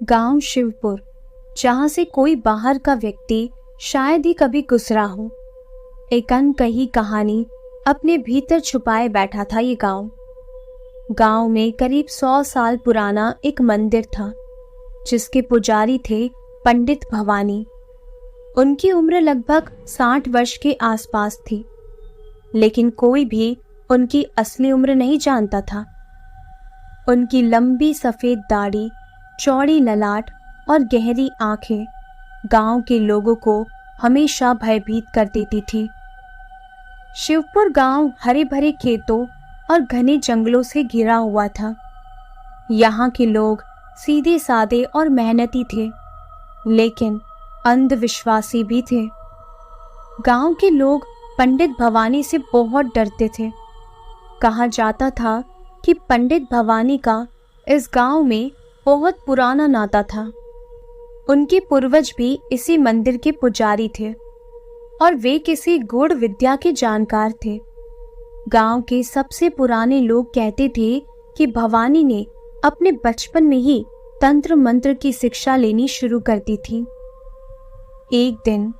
गांव शिवपुर, जहां से कोई बाहर का व्यक्ति शायद ही कभी गुजरा हो। एक अनकही कहानी अपने भीतर छुपाए बैठा था ये गांव में करीब 100 साल पुराना एक मंदिर था, जिसके पुजारी थे पंडित भवानी। उनकी उम्र लगभग 60 वर्ष के आसपास थी, लेकिन कोई भी उनकी असली उम्र नहीं जानता था। उनकी लंबी सफेद दाढ़ी, चौड़ी ललाट और गहरी आंखें गांव के लोगों को हमेशा भयभीत कर देती थी। शिवपुर गांव हरे भरे खेतों और घने जंगलों से घिरा हुआ था। यहाँ के लोग सीधे सादे और मेहनती थे, लेकिन अंधविश्वासी भी थे। गांव के लोग पंडित भवानी से बहुत डरते थे। कहा जाता था कि पंडित भवानी का इस गांव में बहुत पुराना नाता था। उनके पूर्वज भी इसी मंदिर के पुजारी थे और वे किसी गूढ़ विद्या के जानकार थे। गांव के सबसे पुराने लोग कहते थे कि भवानी ने अपने बचपन में ही तंत्र मंत्र की शिक्षा लेनी शुरू कर दी थी। एक दिन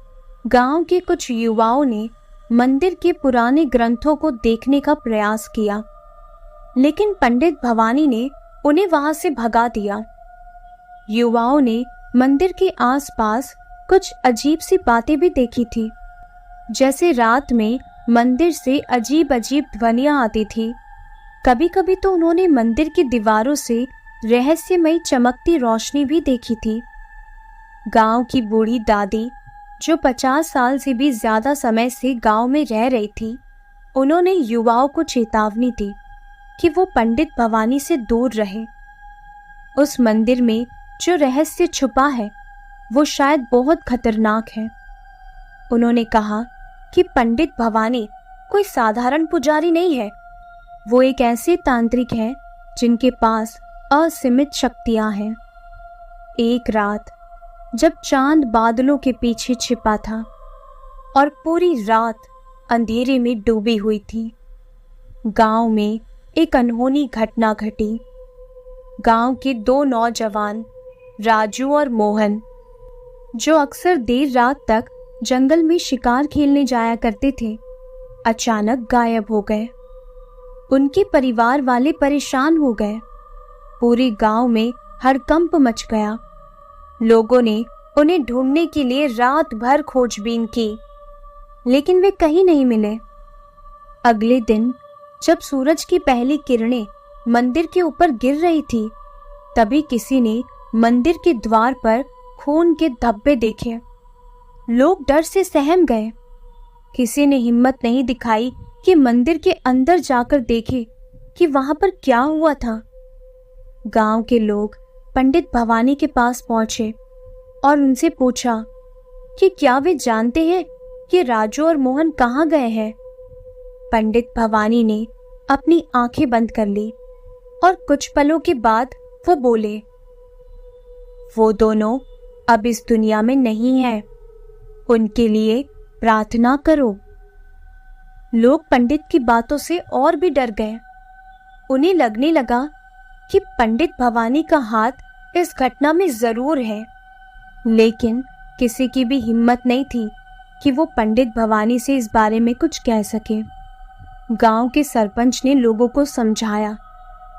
गांव के कुछ युवाओं ने मंदिर के पुराने ग्रंथों को देखने का प्रयास किया, लेकिन पंडित भवानी ने उन्हें वहां से भगा दिया। युवाओं ने मंदिर के आसपास कुछ अजीब सी बातें भी देखी थी, जैसे रात में मंदिर से अजीब अजीब ध्वनियां आती थी। कभी कभी तो उन्होंने मंदिर की दीवारों से रहस्यमयी चमकती रोशनी भी देखी थी। गांव की बूढ़ी दादी, जो 50 साल से भी ज्यादा समय से गांव में रह रही थी, उन्होंने युवाओं को चेतावनी दी कि वो पंडित भवानी से दूर रहे। उस मंदिर में जो रहस्य छुपा है वो शायद बहुत खतरनाक है। उन्होंने कहा कि पंडित भवानी कोई साधारण पुजारी नहीं है, वो एक ऐसे तांत्रिक हैं जिनके पास असीमित शक्तियां हैं। एक रात जब चांद बादलों के पीछे छिपा था और पूरी रात अंधेरे में डूबी हुई थी, गांव में एक अनहोनी घटना घटी। गांव के 2 नौजवान, राजू और मोहन, जो अक्सर देर रात तक जंगल में शिकार खेलने जाया करते थे, अचानक गायब हो गए। उनके परिवार वाले परेशान हो गए। पूरे गांव में हड़कंप मच गया। लोगों ने उन्हें ढूंढने के लिए रात भर खोजबीन की, लेकिन वे कहीं नहीं मिले। अगले दिन जब सूरज की पहली किरणें मंदिर के ऊपर गिर रही थी, तभी किसी ने मंदिर के द्वार पर खून के धब्बे देखे। लोग डर से सहम गए। किसी ने हिम्मत नहीं दिखाई कि मंदिर के अंदर जाकर देखे कि वहां पर क्या हुआ था। गांव के लोग पंडित भवानी के पास पहुंचे और उनसे पूछा कि क्या वे जानते हैं कि राजू और मोहन कहाँ गए हैं। पंडित भवानी ने अपनी आंखें बंद कर ली और कुछ पलों के बाद वो बोले, वो दोनों अब इस दुनिया में नहीं है, उनके लिए प्रार्थना करो। लोग पंडित की बातों से और भी डर गए। उन्हें लगने लगा कि पंडित भवानी का हाथ इस घटना में जरूर है, लेकिन किसी की भी हिम्मत नहीं थी कि वो पंडित भवानी से इस बारे में कुछ कह सके। गांव के सरपंच ने लोगों को समझाया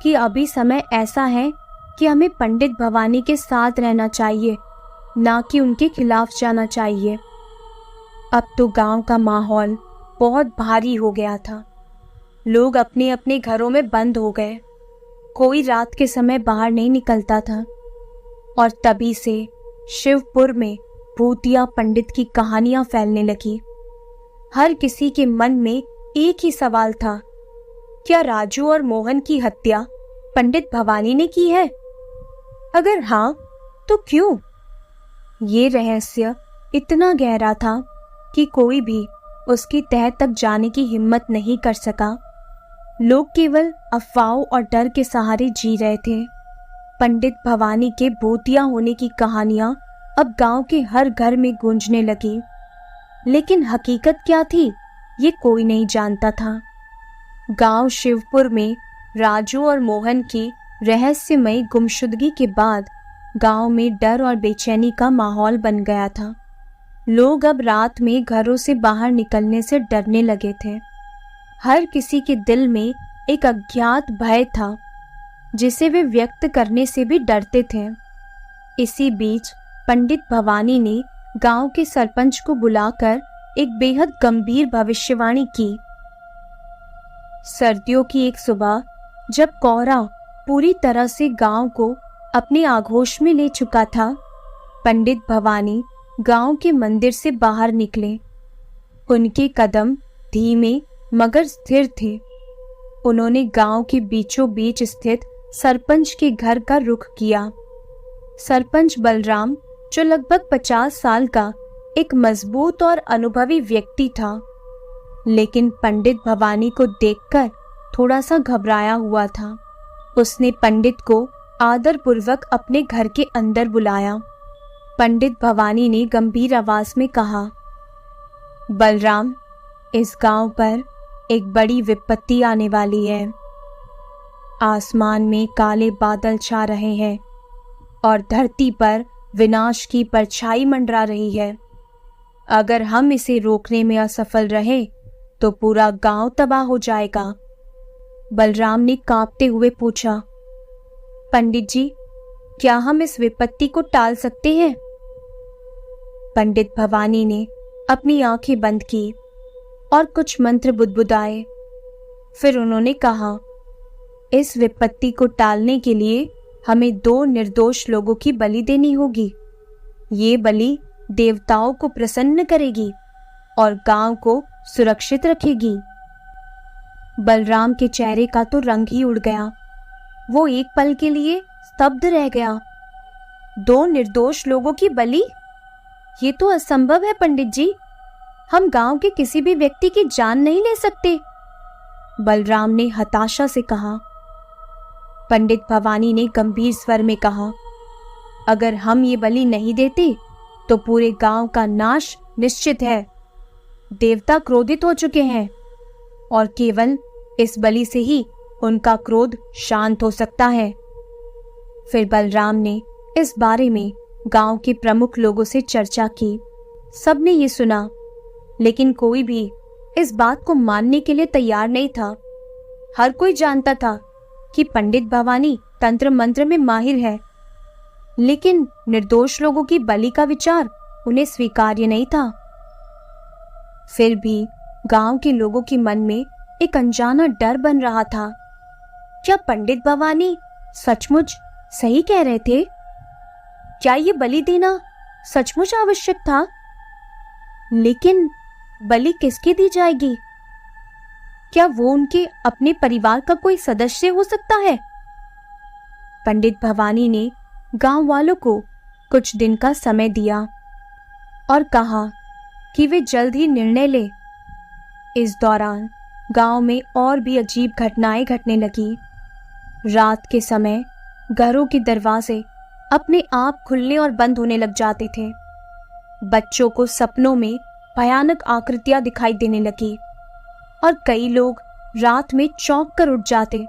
कि अभी समय ऐसा है कि हमें पंडित भवानी के साथ रहना चाहिए, ना कि उनके खिलाफ जाना चाहिए। अब तो गांव का माहौल बहुत भारी हो गया था। लोग अपने अपने घरों में बंद हो गए। कोई रात के समय बाहर नहीं निकलता था और तभी से शिवपुर में भूतिया पंडित की कहानियां फैलने लगी। हर किसी के मन में एक ही सवाल था, क्या राजू और मोहन की हत्या पंडित भवानी ने की है? अगर हाँ, तो क्यों? ये रहस्य इतना गहरा था कि कोई भी उसकी तह तक जाने की हिम्मत नहीं कर सका। लोग केवल अफवाहों और डर के सहारे जी रहे थे। पंडित भवानी के भूतिया होने की कहानियां अब गांव के हर घर में गूंजने लगी, लेकिन हकीकत क्या थी ये कोई नहीं जानता था। गांव शिवपुर में राजू और मोहन की रहस्यमयी गुमशुदगी के बाद गांव में डर और बेचैनी का माहौल बन गया था। लोग अब रात में घरों से बाहर निकलने से डरने लगे थे। हर किसी के दिल में एक अज्ञात भय था जिसे वे व्यक्त करने से भी डरते थे। इसी बीच पंडित भवानी ने गांव के सरपंच को बुलाकर एक बेहद गंभीर भविष्यवाणी की। सर्दियों की एक सुबह, जब कोहरा पूरी तरह से गांव को अपने आगोश में ले चुका था, पंडित भवानी गांव के मंदिर से बाहर निकले। उनके कदम धीमे मगर स्थिर थे। उन्होंने गांव के बीचों बीच स्थित सरपंच के घर का रुख किया। सरपंच बलराम, जो लगभग 50 साल का एक मजबूत और अनुभवी व्यक्ति था, लेकिन पंडित भवानी को देखकर थोड़ा सा घबराया हुआ था। उसने पंडित को आदरपूर्वक अपने घर के अंदर बुलाया। पंडित भवानी ने गंभीर आवाज में कहा, बलराम, इस गांव पर एक बड़ी विपत्ति आने वाली है। आसमान में काले बादल छा रहे हैं और धरती पर विनाश की परछाई मंडरा रही है। अगर हम इसे रोकने में असफल रहे तो पूरा गांव तबाह हो जाएगा। बलराम ने कांपते हुए पूछा, पंडित जी, क्या हम इस विपत्ति को टाल सकते हैं? पंडित भवानी ने अपनी आंखें बंद की और कुछ मंत्र बुदबुदाए। फिर उन्होंने कहा, इस विपत्ति को टालने के लिए हमें 2 निर्दोष लोगों की बलि देनी होगी। ये बलि देवताओं को प्रसन्न करेगी और गांव को सुरक्षित रखेगी। बलराम के चेहरे का तो रंग ही उड़ गया। वो एक पल के लिए स्तब्ध रह गया। 2 निर्दोष लोगों की बलि? ये तो असंभव है पंडित जी। हम गांव के किसी भी व्यक्ति की जान नहीं ले सकते, बलराम ने हताशा से कहा। पंडित भवानी ने गंभीर स्वर में कहा, अगर हम ये बलि नहीं देते तो पूरे गांव का नाश निश्चित है। देवता क्रोधित हो चुके हैं और केवल इस बलि से ही उनका क्रोध शांत हो सकता है। फिर बलराम ने इस बारे में गांव के प्रमुख लोगों से चर्चा की। सबने ये सुना, लेकिन कोई भी इस बात को मानने के लिए तैयार नहीं था। हर कोई जानता था कि पंडित भवानी तंत्र मंत्र में माहिर है, लेकिन निर्दोष लोगों की बलि का विचार उन्हें स्वीकार्य नहीं था। फिर भी गांव के लोगों के मन में एक अनजाना डर बन रहा था। क्या पंडित भवानी सचमुच सही कह रहे थे? क्या ये बलि देना सचमुच आवश्यक था? लेकिन बलि किसकी दी जाएगी? क्या वो उनके अपने परिवार का कोई सदस्य हो सकता है? पंडित भवानी ने गांव वालों को कुछ दिन का समय दिया और कहा कि वे जल्द ही निर्णय लें। इस दौरान गांव में और भी अजीब घटनाएं घटने लगी। रात के समय घरों के दरवाजे अपने आप खुलने और बंद होने लग जाते थे। बच्चों को सपनों में भयानक आकृतियां दिखाई देने लगी और कई लोग रात में चौंक कर उठ जाते,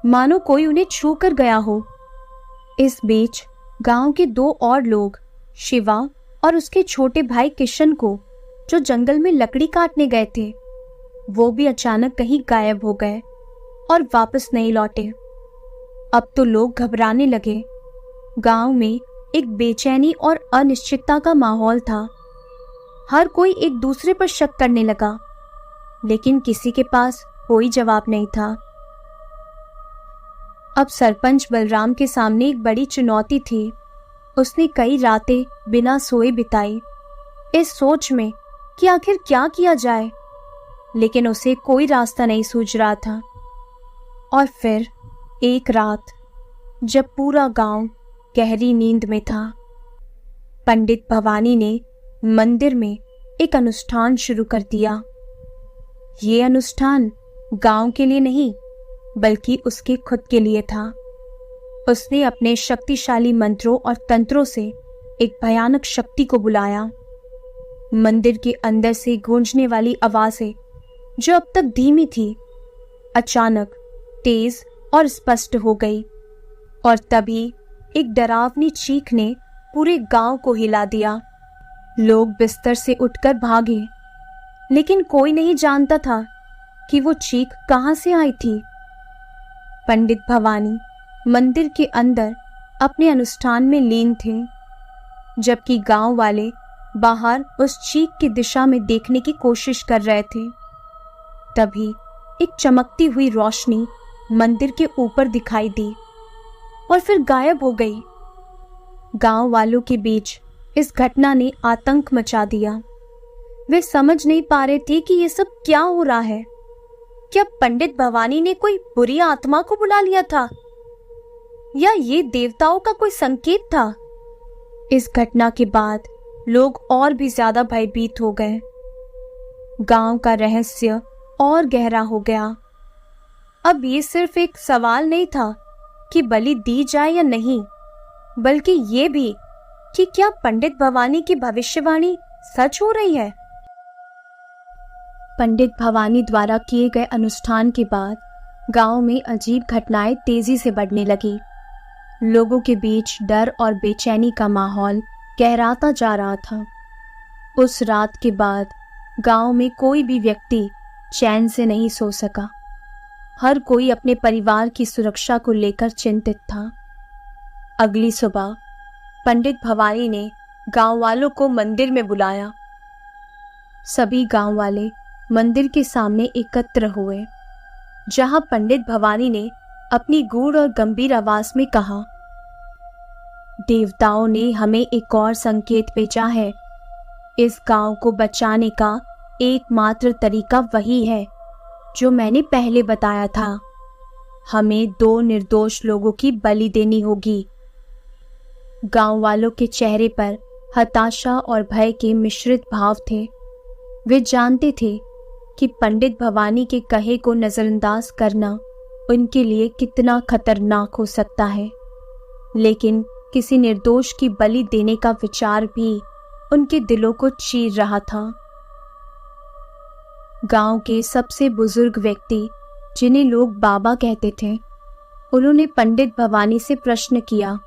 मानो कोई उन्हें छू कर गया हो। इस बीच गांव के 2 और लोग, शिवा और उसके छोटे भाई किशन को, जो जंगल में लकड़ी काटने गए थे, वो भी अचानक कहीं गायब हो गए और वापस नहीं लौटे। अब तो लोग घबराने लगे। गांव में एक बेचैनी और अनिश्चितता का माहौल था। हर कोई एक दूसरे पर शक करने लगा, लेकिन किसी के पास कोई जवाब नहीं था। अब सरपंच बलराम के सामने एक बड़ी चुनौती थी। उसने कई रातें बिना सोए बिताई, इस सोच में कि आखिर क्या किया जाए, लेकिन उसे कोई रास्ता नहीं सूझ रहा था। और फिर एक रात, जब पूरा गांव गहरी नींद में था, पंडित भवानी ने मंदिर में एक अनुष्ठान शुरू कर दिया। ये अनुष्ठान गांव के लिए नहीं, बल्कि उसके खुद के लिए था। उसने अपने शक्तिशाली मंत्रों और तंत्रों से एक भयानक शक्ति को बुलाया। मंदिर के अंदर से गूंजने वाली आवाजें, जो अब तक धीमी थी, अचानक तेज और स्पष्ट हो गई। और तभी एक डरावनी चीख ने पूरे गांव को हिला दिया। लोग बिस्तर से उठकर भागे, लेकिन कोई नहीं जानता था कि वो चीख कहां से आई थी। पंडित भवानी मंदिर के अंदर अपने अनुष्ठान में लीन थे, जबकि गांव वाले बाहर उस चीख की दिशा में देखने की कोशिश कर रहे थे। तभी एक चमकती हुई रोशनी मंदिर के ऊपर दिखाई दी और फिर गायब हो गई। गांव वालों के बीच इस घटना ने आतंक मचा दिया। वे समझ नहीं पा रहे थे कि ये सब क्या हो रहा है। क्या पंडित भवानी ने कोई बुरी आत्मा को बुला लिया था, या ये देवताओं का कोई संकेत था? इस घटना के बाद लोग और भी ज्यादा भयभीत हो गए। गांव का रहस्य और गहरा हो गया। अब ये सिर्फ एक सवाल नहीं था कि बलि दी जाए या नहीं, बल्कि ये भी कि क्या पंडित भवानी की भविष्यवाणी सच हो रही है। पंडित भवानी द्वारा किए गए अनुष्ठान के बाद गांव में अजीब घटनाएं तेजी से बढ़ने लगी। लोगों के बीच डर और बेचैनी का माहौल गहराता जा रहा था। उस रात के बाद गांव में कोई भी व्यक्ति चैन से नहीं सो सका। हर कोई अपने परिवार की सुरक्षा को लेकर चिंतित था। अगली सुबह पंडित भवानी ने गांव वालों को मंदिर में बुलाया। सभी गांव वाले मंदिर के सामने एकत्र हुए, जहां पंडित भवानी ने अपनी गूढ़ और गंभीर आवाज में कहा, देवताओं ने हमें एक और संकेत भेजा है। इस गांव को बचाने का एकमात्र तरीका वही है जो मैंने पहले बताया था। हमें 2 निर्दोष लोगों की बलि देनी होगी। गांव वालों के चेहरे पर हताशा और भय के मिश्रित भाव थे। वे जानते थे कि पंडित भवानी के कहे को नजरअंदाज करना उनके लिए कितना खतरनाक हो सकता है, लेकिन किसी निर्दोष की बलि देने का विचार भी उनके दिलों को चीर रहा था। गांव के सबसे बुजुर्ग व्यक्ति, जिन्हें लोग बाबा कहते थे, उन्होंने पंडित भवानी से प्रश्न किया,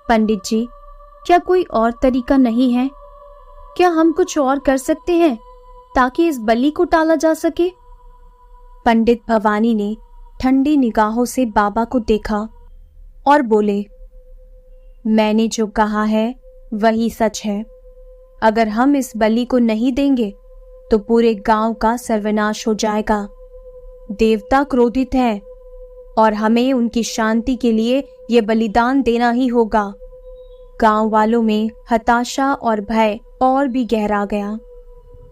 पंडित जी, क्या कोई और तरीका नहीं है? क्या हम कुछ और कर सकते हैं ताकि इस बलि को टाला जा सके? पंडित भवानी ने ठंडी निगाहों से बाबा को देखा और बोले, मैंने जो कहा है वही सच है। अगर हम इस बलि को नहीं देंगे तो पूरे गांव का सर्वनाश हो जाएगा। देवता क्रोधित हैं और हमें उनकी शांति के लिए ये बलिदान देना ही होगा। गांव वालों में हताशा और भय और भी गहरा गया।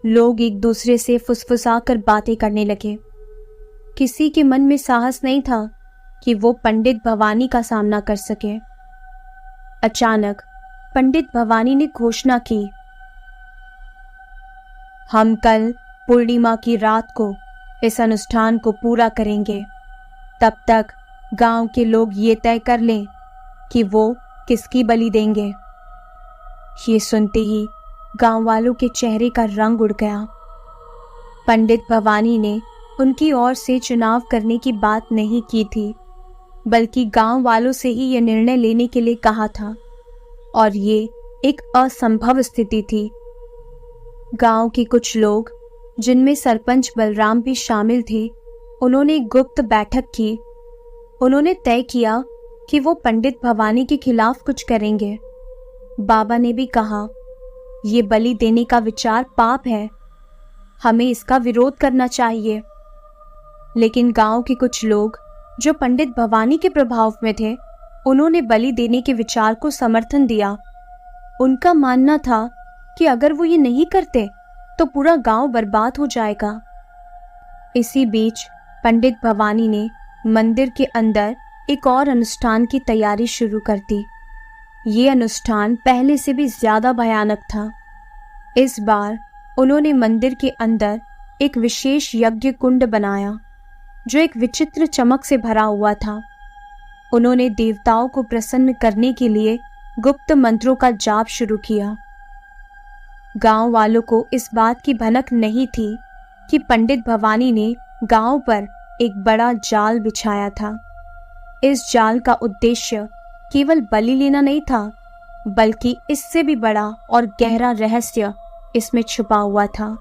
लोग एक दूसरे से फुसफुसाकर बातें करने लगे। किसी के मन में साहस नहीं था कि वो पंडित भवानी का सामना कर सके। अचानक पंडित भवानी ने घोषणा की, हम कल पूर्णिमा की रात को इस अनुष्ठान को पूरा करेंगे। तब तक गांव के लोग ये तय कर लें कि वो किसकी बलि देंगे। ये सुनते ही गांव वालों के चेहरे का रंग उड़ गया। पंडित भवानी ने उनकी ओर से चुनाव करने की बात नहीं की थी, बल्कि गांव वालों से ही यह निर्णय लेने के लिए कहा था, और ये एक असंभव स्थिति थी। गांव के कुछ लोग, जिनमें सरपंच बलराम भी शामिल थे, उन्होंने एक गुप्त बैठक की। उन्होंने तय किया कि वो पंडित भवानी के खिलाफ कुछ करेंगे। बाबा ने भी कहा, ये बलि देने का विचार पाप है, हमें इसका विरोध करना चाहिए। लेकिन गांव के कुछ लोग, जो पंडित भवानी के प्रभाव में थे, उन्होंने बलि देने के विचार को समर्थन दिया। उनका मानना था कि अगर वो ये नहीं करते तो पूरा गांव बर्बाद हो जाएगा। इसी बीच पंडित भवानी ने मंदिर के अंदर एक और अनुष्ठान की तैयारी शुरू कर दी। ये अनुष्ठान पहले से भी ज्यादा भयानक था। इस बार उन्होंने मंदिर के अंदर एक विशेष यज्ञ कुंड बनाया, जो एक विचित्र चमक से भरा हुआ था। उन्होंने देवताओं को प्रसन्न करने के लिए गुप्त मंत्रों का जाप शुरू किया। गांव वालों को इस बात की भनक नहीं थी कि पंडित भवानी ने गांव पर एक बड़ा जाल बिछाया था। इस जाल का उद्देश्य केवल बलि लेना नहीं था, बल्कि इससे भी बड़ा और गहरा रहस्य इसमें छुपा हुआ था।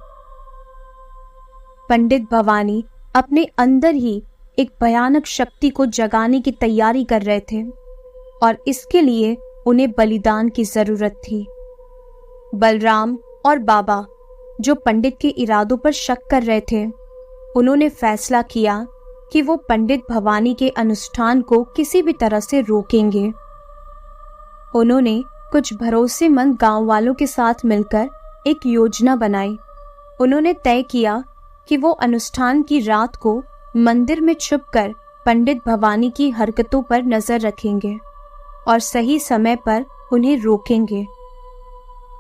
पंडित भवानी अपने अंदर ही एक भयानक शक्ति को जगाने की तैयारी कर रहे थे और इसके लिए उन्हें बलिदान की जरूरत थी। बलराम और बाबा, जो पंडित के इरादों पर शक कर रहे थे, उन्होंने फैसला किया कि वो पंडित भवानी के अनुष्ठान को किसी भी तरह से रोकेंगे। उन्होंने कुछ भरोसेमंद गांव वालों के साथ मिलकर एक योजना बनाई। उन्होंने तय किया कि वो अनुष्ठान की रात को मंदिर में छुपकर पंडित भवानी की हरकतों पर नजर रखेंगे और सही समय पर उन्हें रोकेंगे।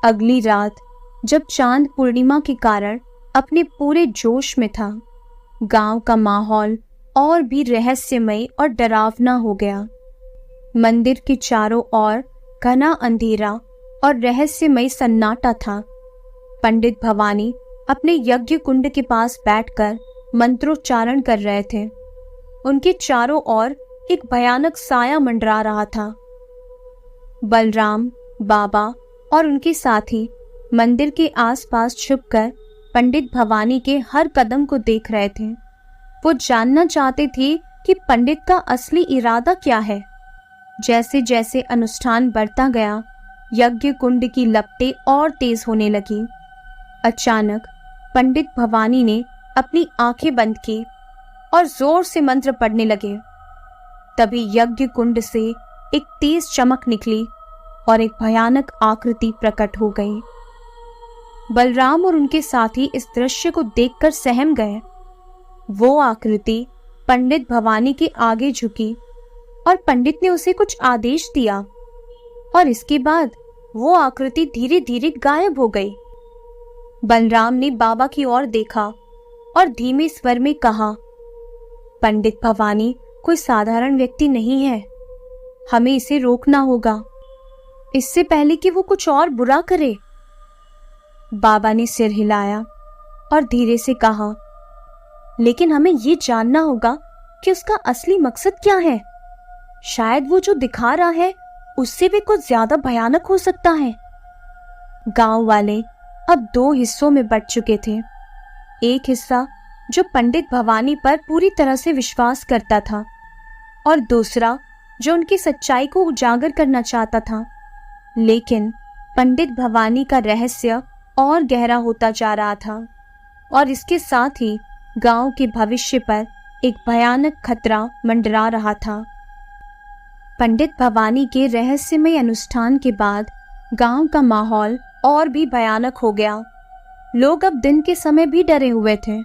अगली रात जब चांद पूर्णिमा के कारण अपने पूरे जोश में था, गांव का माहौल और भी रहस्यमय और डरावना हो गया। मंदिर के चारों ओर घना अंधेरा और रहस्यमय सन्नाटा था। पंडित भवानी अपने यज्ञ कुंड के पास बैठकर मंत्रोच्चारण कर रहे थे। उनके चारों ओर एक भयानक साया मंडरा रहा था। बलराम, बाबा और उनके साथी मंदिर के आसपास छुपकर पंडित भवानी के हर कदम को देख रहे थे। वो जानना चाहते थे कि पंडित का असली इरादा क्या है। जैसे जैसे अनुष्ठान बढ़ता गया, यज्ञ कुंड की लपटें और तेज होने लगी। अचानक पंडित भवानी ने अपनी आंखें बंद की और जोर से मंत्र पढ़ने लगे। तभी यज्ञ कुंड से एक तेज चमक निकली और एक भयानक आकृति प्रकट हो गई। बलराम और उनके साथी इस दृश्य को देखकर सहम गए। वो आकृति पंडित भवानी के आगे झुकी और पंडित ने उसे कुछ आदेश दिया और इसके बाद वो आकृति धीरे धीरे गायब हो गई। बलराम ने बाबा की ओर देखा और धीमे स्वर में कहा, पंडित भवानी कोई साधारण व्यक्ति नहीं है, हमें इसे रोकना होगा, इससे पहले कि वो कुछ और बुरा करे। बाबा ने सिर हिलाया और धीरे से कहा, लेकिन हमें ये जानना होगा कि उसका असली मकसद क्या है। शायद वो जो दिखा रहा है उससे भी कुछ ज्यादा भयानक हो सकता है। गांव वाले अब दो हिस्सों में बंट चुके थे। एक हिस्सा जो पंडित भवानी पर पूरी तरह से विश्वास करता था और दूसरा जो उनकी सच्चाई को उजागर करना चाहता था। लेकिन पंडित भवानी का रहस्य और गहरा होता जा रहा था और इसके साथ ही गांव के भविष्य पर एक भयानक खतरा मंडरा रहा था। पंडित भवानी के रहस्यमय अनुष्ठान के बाद गांव का माहौल और भी भयानक हो गया। लोग अब दिन के समय भी डरे हुए थे।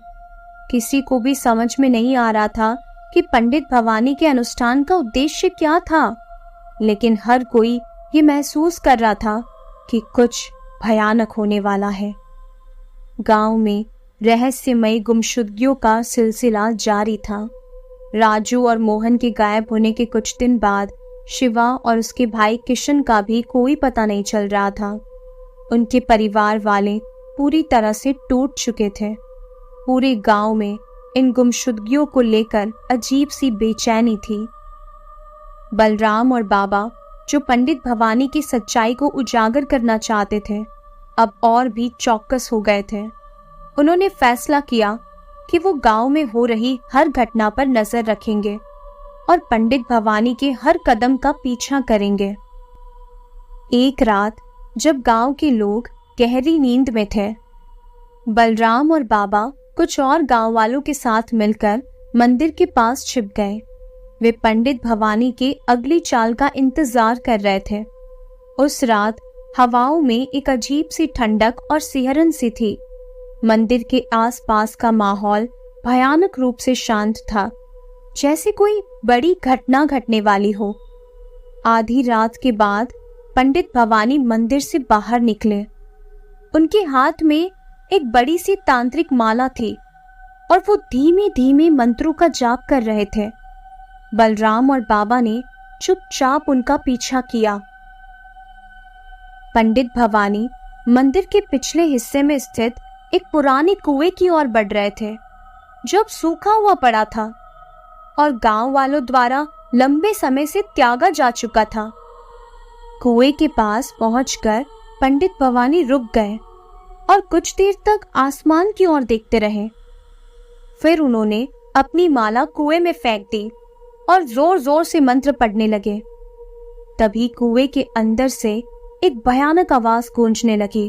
किसी को भी समझ में नहीं आ रहा था कि पंडित भवानी के अनुष्ठान का उद्देश्य क्या था, लेकिन हर कोई ये महसूस कर रहा था कि कुछ भयानक होने वाला है। गांव में रहस्यमय गुमशुदगियों का सिलसिला जारी था। राजू और मोहन के गायब होने के कुछ दिन बाद शिवा और उसके भाई किशन का भी कोई पता नहीं चल रहा था। उनके परिवार वाले पूरी तरह से टूट चुके थे। पूरे गांव में इन गुमशुदगियों को लेकर अजीब सी बेचैनी थी। बलराम और बाबा, जो पंडित भवानी की सच्चाई को उजागर करना चाहते थे, अब और भी चौकस हो गए थे। उन्होंने फैसला किया कि वो गांव में हो रही हर घटना पर नजर रखेंगे और पंडित भवानी के हर कदम का पीछा करेंगे। एक रात जब गांव के लोग गहरी नींद में थे, बलराम और बाबा कुछ और गांव वालों के साथ मिलकर मंदिर के पास छिप गए। वे पंडित भवानी के अगली चाल का इंतजार कर रहे थे। उस रात हवाओं में एक अजीब सी ठंडक और सिहरन सी थी। मंदिर के आसपास का माहौल भयानक रूप से शांत था, जैसे कोई बड़ी घटना घटने वाली हो। आधी रात के बाद पंडित भवानी मंदिर से बाहर निकले। उनके हाथ में एक बड़ी सी तांत्रिक माला थी और वो धीमे धीमे मंत्रों का जाप कर रहे थे। बलराम और बाबा ने चुपचाप उनका पीछा किया। पंडित भवानी मंदिर के पिछले हिस्से में स्थित एक पुराने कुएं की ओर बढ़ रहे थे, जो अब सूखा हुआ पड़ा था और गांव वालों द्वारा लंबे समय से त्यागा जा चुका था। कुएं के पास पहुंचकर पंडित भवानी रुक गए और कुछ देर तक आसमान की ओर देखते रहे। फिर उन्होंने अपनी माला कुएं में फेंक दी और जोर जोर से मंत्र पढ़ने लगे। तभी कुएं के अंदर से एक भयानक आवाज गूंजने लगी।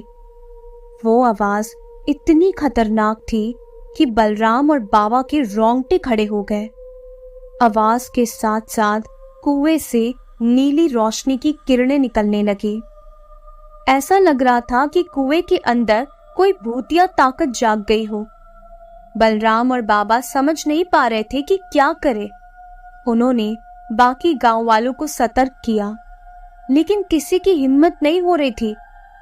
वो आवाज इतनी खतरनाक थी कि बलराम और बाबा के रोंगटे खड़े हो गए। आवाज के साथ साथ कुएं से नीली रोशनी की किरणें निकलने लगी। ऐसा लग रहा था कि कुएं के अंदर कोई भूतिया ताकत जाग गई हो। बलराम और बाबा समझ नहीं पा रहे थे कि क्या करें। उन्होंने बाकी गांव वालों को सतर्क किया, लेकिन किसी की हिम्मत नहीं हो रही थी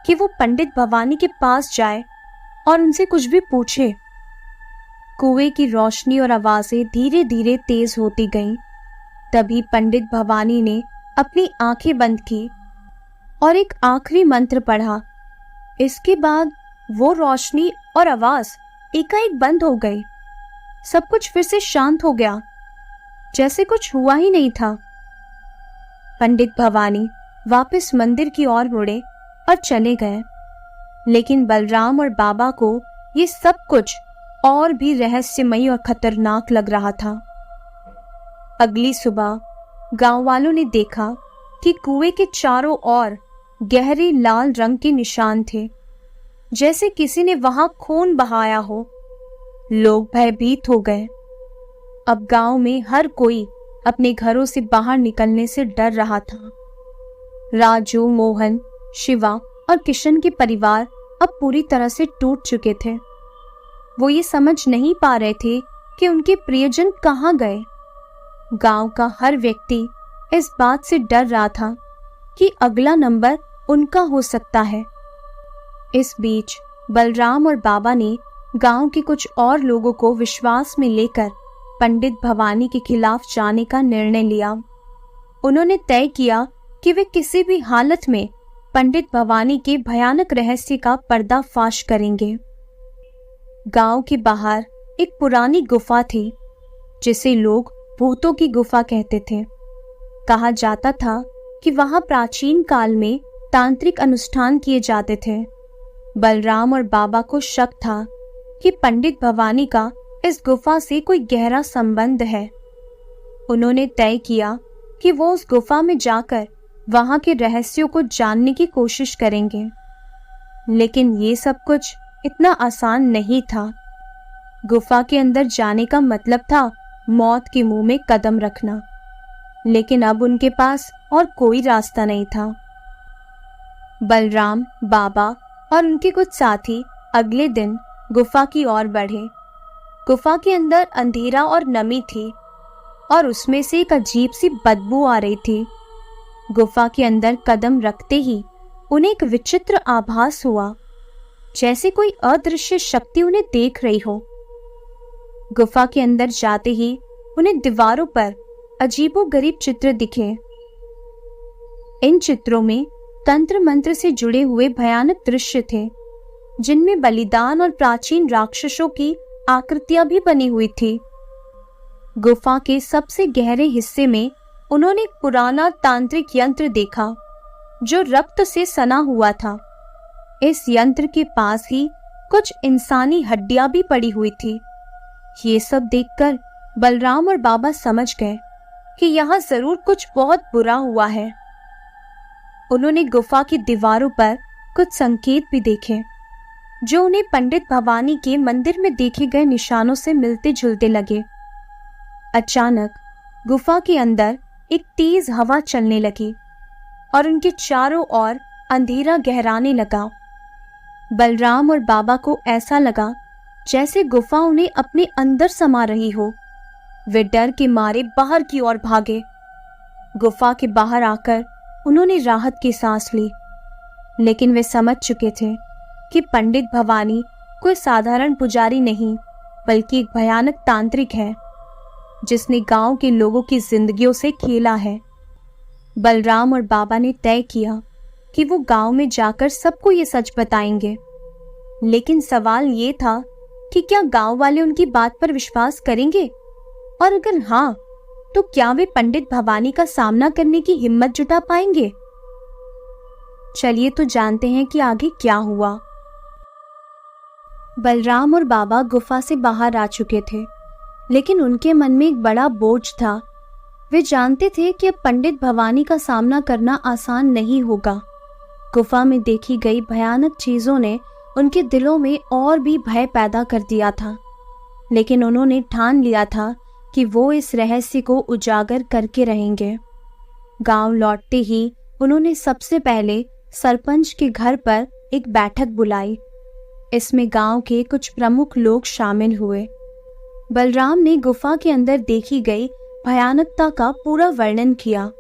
कि वो पंडित भवानी के पास जाए और उनसे कुछ भी पूछे। कुएं की रोशनी और आवाजें धीरे धीरे तेज होती गईं। तभी पंडित भवानी ने अपनी आंखें बंद की और एक आखिरी मंत्र पढ़ा। इसके बाद वो रोशनी और आवाज एकाएक बंद हो गई। सब कुछ फिर से शांत हो गया, जैसे कुछ हुआ ही नहीं था। पंडित भवानी वापस मंदिर की ओर मुड़े और चले गए, लेकिन बलराम और बाबा को ये सब कुछ और भी रहस्यमयी और खतरनाक लग रहा था। अगली सुबह गांव वालों ने देखा कि कुएं के चारों ओर गहरे लाल रंग के निशान थे, जैसे किसी ने वहां खून बहाया हो। लोग भयभीत हो गए। अब गांव में हर कोई अपने घरों से बाहर निकलने से डर रहा था। राजू, मोहन, शिवा और किशन के परिवार अब पूरी तरह से टूट चुके थे। वो ये समझ नहीं पा रहे थे कि उनके प्रियजन कहाँ गए। गांव का हर व्यक्ति इस बात से डर रहा था कि अगला नंबर उनका हो सकता है। इस बीच बलराम और बाबा ने गांव के कुछ और लोगों को विश्वास में लेकर पंडित भवानी के खिलाफ जाने का निर्णय लिया। उन्होंने तय किया कि वे किसी भी हालत में पंडित भवानी के भयानक रहस्य का पर्दाफाश करेंगे। गांव के बाहर एक पुरानी गुफा थी, जिसे लोग भूतों की गुफा कहते थे। कहा जाता था कि वहां प्राचीन काल में तांत्रिक अनुष्ठान किए जाते थे। बलराम और बाबा को शक था कि पंडित भवानी का इस गुफा से कोई गहरा संबंध है। उन्होंने तय किया कि वो उस गुफा में जाकर वहां के रहस्यों को जानने की कोशिश करेंगे। लेकिन ये सब कुछ इतना आसान नहीं था। गुफा के अंदर जाने का मतलब था मौत के मुंह में कदम रखना, लेकिन अब उनके पास और कोई रास्ता नहीं था। बलराम, बाबा और उनके कुछ साथी अगले दिन गुफा की ओर बढ़े। गुफा के अंदर अंधेरा और नमी थी और उसमें से एक अजीब सी बदबू आ रही थी। गुफा के अंदर कदम रखते ही उन्हें एक विचित्र आभास हुआ, जैसे कोई अदृश्य शक्ति उन्हें देख रही हो। गुफा के अंदर जाते ही उन्हें दीवारों पर अजीबोगरीब चित्र दिखे। इन चित्रों में तंत्र मंत्र से जुड़े हुए भयानक दृश्य थे, जिनमें बलिदान और प्राचीन राक्षसों की आकृतियां भी बनी हुई थी। गुफा के सबसे गहरे हिस्से में उन्होंने एक पुराना तांत्रिक यंत्र देखा, जो रक्त से सना हुआ था। इस यंत्र के पास ही कुछ इंसानी हड्डियां भी पड़ी हुई थी। ये सब देखकर बलराम और बाबा समझ गए कि यहाँ जरूर कुछ बहुत बुरा हुआ है। उन्होंने गुफा की दीवारों पर कुछ संकेत भी देखे, जो उन्हें पंडित भवानी के मंदिर में देखे गए निशानों से मिलते जुलते लगे। अचानक गुफा के अंदर एक तेज हवा चलने लगी और उनके चारों ओर अंधेरा गहराने लगा। बलराम और बाबा को ऐसा लगा जैसे गुफा उन्हें अपने अंदर समा रही हो। वे डर के मारे बाहर की ओर भागे। गुफा के बाहर आकर उन्होंने राहत की सांस ली, लेकिन वे समझ चुके थे कि पंडित भवानी कोई साधारण पुजारी नहीं, बल्कि एक भयानक तांत्रिक है, जिसने गांव के लोगों की जिंदगियों से खेला है। बलराम और बाबा ने तय किया कि वो गांव में जाकर सबको ये सच बताएंगे। लेकिन सवाल ये था कि क्या गांव वाले उनकी बात पर विश्वास करेंगे, और अगर हाँ, तो क्या वे पंडित भवानी का सामना करने की हिम्मत जुटा पाएंगे? चलिए तो जानते हैं कि आगे क्या हुआ। बलराम और बाबा गुफा से बाहर आ चुके थे, लेकिन उनके मन में एक बड़ा बोझ था। वे जानते थे कि अब पंडित भवानी का सामना करना आसान नहीं होगा। गुफा में देखी गई भयानक चीजों ने उनके दिलों में और भी भय पैदा कर दिया था, लेकिन उन्होंने ठान लिया था कि वो इस रहस्य को उजागर करके रहेंगे। गांव लौटते ही उन्होंने सबसे पहले सरपंच के घर पर एक बैठक बुलाई। इसमें गांव के कुछ प्रमुख लोग शामिल हुए। बलराम ने गुफा के अंदर देखी गई भयानकता का पूरा वर्णन किया।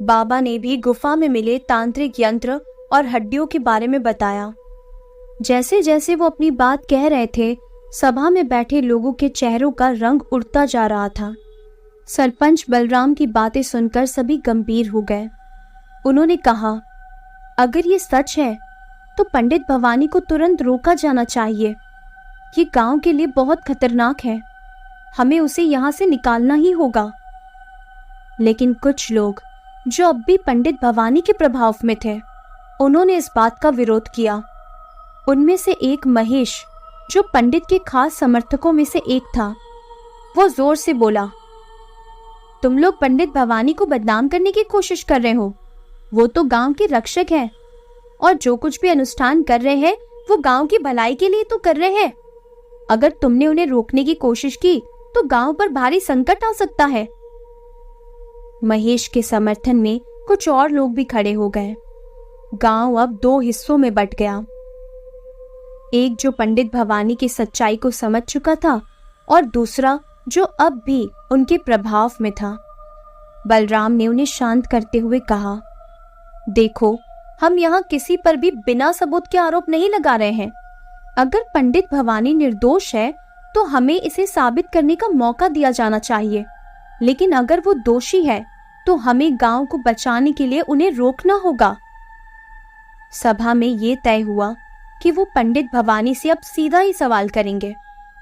बाबा ने भी गुफा में मिले तांत्रिक यंत्र और हड्डियों के बारे में बताया। जैसे जैसे वो अपनी बात कह रहे थे, सभा में बैठे लोगों के चेहरों का रंग उड़ता जा रहा था। सरपंच बलराम की बातें सुनकर सभी गंभीर हो गए। उन्होंने कहा, अगर ये सच है तो पंडित भवानी को तुरंत रोका जाना चाहिए। ये गांव के लिए बहुत खतरनाक है। हमें उसे यहाँ से निकालना ही होगा। लेकिन कुछ लोग जो अब भी पंडित भवानी के प्रभाव में थे, उन्होंने इस बात का विरोध किया। उनमें से एक महेश, जो पंडित के खास समर्थकों में से एक था, वो जोर से बोला, तुम लोग पंडित भवानी को बदनाम करने की कोशिश कर रहे हो। वो तो गांव के रक्षक हैं और जो कुछ भी अनुष्ठान कर रहे हैं वो गांव की भलाई के लिए तो कर रहे हैं। अगर तुमने उन्हें रोकने की कोशिश की तो गांव पर भारी संकट आ सकता है। महेश के समर्थन में कुछ और लोग भी खड़े हो गए। गांव अब दो हिस्सों में बंट गया। एक जो पंडित भवानी की सच्चाई को समझ चुका था और दूसरा जो अब भी उनके प्रभाव में था। बलराम ने उन्हें शांत करते हुए कहा, देखो, हम यहाँ किसी पर भी बिना सबूत के आरोप नहीं लगा रहे हैं। अगर पंडित भवानी निर्दोष है तो हमें इसे साबित करने का मौका दिया जाना चाहिए, लेकिन अगर वो दोषी है तो हमें गांव को बचाने के लिए उन्हें रोकना होगा। सभा में ये तय हुआ कि वो पंडित भवानी से अब सीधा ही सवाल करेंगे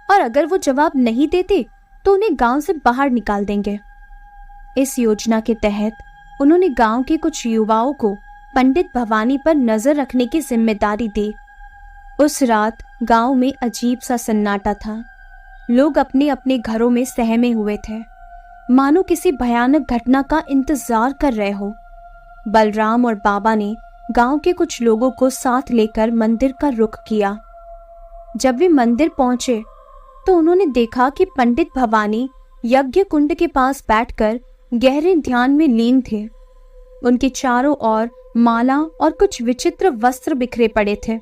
और अगर वो जवाब नहीं देते तो उन्हें गांव से बाहर निकाल देंगे। इस योजना के तहत उन्होंने गांव के कुछ युवाओं को पंडित भवानी पर नजर रखने की जिम्मेदारी दी। उस रात गांव में अजीब सा सन्नाटा था। लोग अपने अपने घरों में सहमे हुए थे, मानो किसी भयानक घटना का इंतजार कर रहे हो। बलराम और बाबा ने गांव के कुछ लोगों को साथ लेकर मंदिर का रुख किया। जब वे मंदिर पहुंचे तो उन्होंने देखा कि पंडित भवानी यज्ञ कुंड के पास बैठकर गहरे ध्यान में लीन थे। उनके चारों ओर माला और कुछ विचित्र वस्त्र बिखरे पड़े थे।